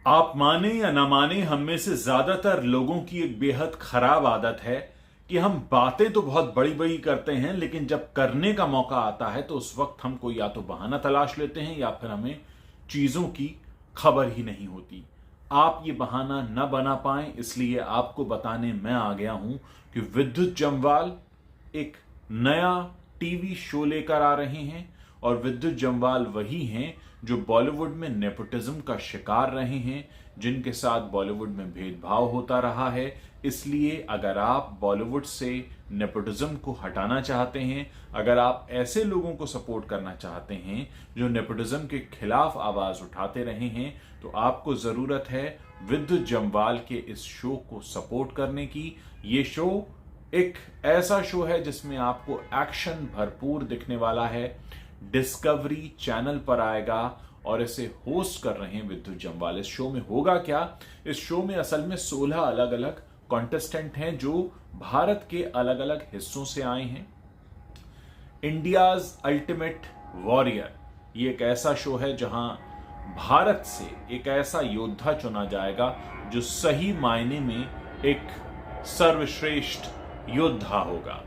आप माने या ना माने, हम में से ज्यादातर लोगों की एक बेहद खराब आदत है कि हम बातें तो बहुत बड़ी बड़ी करते हैं, लेकिन जब करने का मौका आता है तो उस वक्त हम कोई या तो बहाना तलाश लेते हैं या फिर हमें चीजों की खबर ही नहीं होती। आप ये बहाना न बना पाए, इसलिए आपको बताने मैं आ गया हूं कि विद्युत जम्वाल एक नया टीवी शो लेकर आ रहे हैं। और विद्युत जम्वाल वही हैं जो बॉलीवुड में नेपोटिज्म का शिकार रहे हैं, जिनके साथ बॉलीवुड में भेदभाव होता रहा है। इसलिए अगर आप बॉलीवुड से नेपोटिज्म को हटाना चाहते हैं, अगर आप ऐसे लोगों को सपोर्ट करना चाहते हैं जो नेपोटिज्म के खिलाफ आवाज उठाते रहे हैं, तो आपको जरूरत है विद्युत जम्वाल के इस शो को सपोर्ट करने की। ये शो एक ऐसा शो है जिसमें आपको एक्शन भरपूर दिखने वाला है। डिस्कवरी चैनल पर आएगा और इसे होस्ट कर रहे हैं विद्युत जम्वाल। इस शो में होगा क्या? इस शो में असल में 16 अलग अलग कॉन्टेस्टेंट हैं जो भारत के अलग अलग हिस्सों से आए हैं। इंडियाज अल्टीमेट वॉरियर ये एक ऐसा शो है जहां भारत से एक ऐसा योद्धा चुना जाएगा जो सही मायने में एक सर्वश्रेष्ठ योद्धा होगा।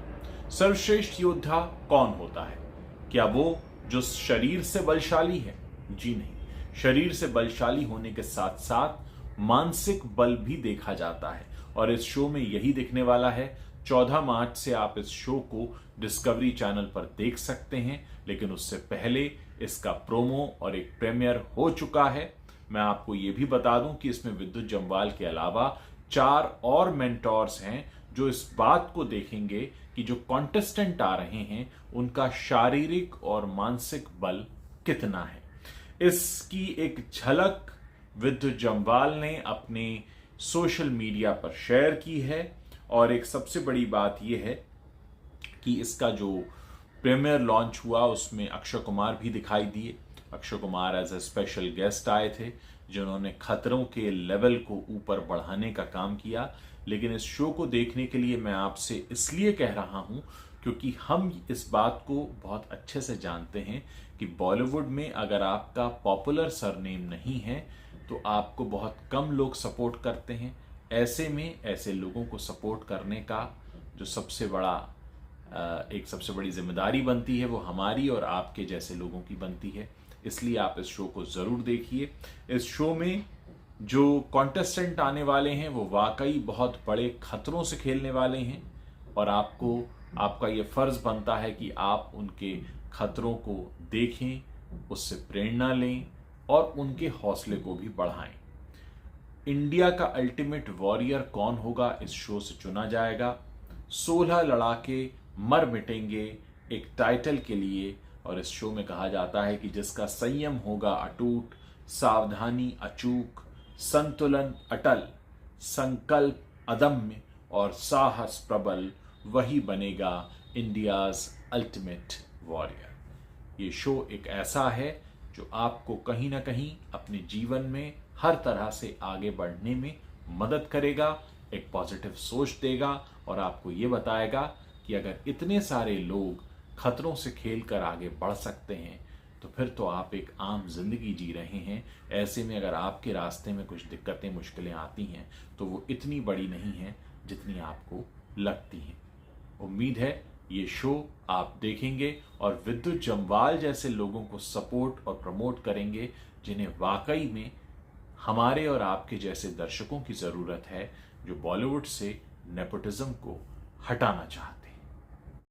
सर्वश्रेष्ठ योद्धा कौन होता है? क्या वो जो शरीर से बलशाली है? जी नहीं, शरीर से बलशाली होने के साथ साथ मानसिक बल भी देखा जाता है और इस शो में यही दिखने वाला है। 14 मार्च से आप इस शो को डिस्कवरी चैनल पर देख सकते हैं, लेकिन उससे पहले इसका प्रोमो और एक प्रीमियर हो चुका है। मैं आपको यह भी बता दूं कि इसमें विद्युत जम्वाल के अलावा 4 और मेंटोर्स हैं जो इस बात को देखेंगे कि जो कॉन्टेस्टेंट आ रहे हैं उनका शारीरिक और मानसिक बल कितना है। इसकी एक झलक विद्युत जम्वाल ने अपने सोशल मीडिया पर शेयर की है। और एक सबसे बड़ी बात यह है कि इसका जो प्रीमियर लॉन्च हुआ उसमें अक्षय कुमार भी दिखाई दिए। Akshay Kumar as a special guest आए थे जिन्होंने खतरों के लेवल को ऊपर बढ़ाने का काम किया। लेकिन इस शो को देखने के लिए मैं आपसे इसलिए कह रहा हूं क्योंकि हम इस बात को बहुत अच्छे से जानते हैं कि बॉलीवुड में अगर आपका पॉपुलर सरनेम नहीं है तो आपको बहुत कम लोग सपोर्ट करते हैं। ऐसे में ऐसे लोगों को सपोर्ट करने का जो सबसे बड़ी जिम्मेदारी बनती है वो हमारी और आपके जैसे लोगों की बनती है। इसलिए आप इस शो को जरूर देखिए। इस शो में जो कॉन्टेस्टेंट आने वाले हैं वो वाकई बहुत बड़े खतरों से खेलने वाले हैं और आपका ये फर्ज बनता है कि आप उनके खतरों को देखें, उससे प्रेरणा लें और उनके हौसले को भी बढ़ाएं। इंडिया का अल्टीमेट वॉरियर कौन होगा इस शो से चुना जाएगा। 16 लड़ाके मर मिटेंगे एक टाइटल के लिए और इस शो में कहा जाता है कि जिसका संयम होगा अटूट, सावधानी अचूक, संतुलन अटल, संकल्प अदम्य और साहस प्रबल, वही बनेगा इंडियाज अल्टीमेट वॉरियर। ये शो एक ऐसा है जो आपको कहीं ना कहीं अपने जीवन में हर तरह से आगे बढ़ने में मदद करेगा, एक पॉजिटिव सोच देगा और आपको ये बताएगा कि अगर इतने सारे लोग खतरों से खेलकर आगे बढ़ सकते हैं तो फिर तो आप एक आम जिंदगी जी रहे हैं। ऐसे में अगर आपके रास्ते में कुछ दिक्कतें मुश्किलें आती हैं तो वो इतनी बड़ी नहीं हैं जितनी आपको लगती हैं। उम्मीद है ये शो आप देखेंगे और विद्युत जम्वाल जैसे लोगों को सपोर्ट और प्रमोट करेंगे जिन्हें वाकई में हमारे और आपके जैसे दर्शकों की जरूरत है जो बॉलीवुड से नेपोटिज्म को हटाना चाहते हैं।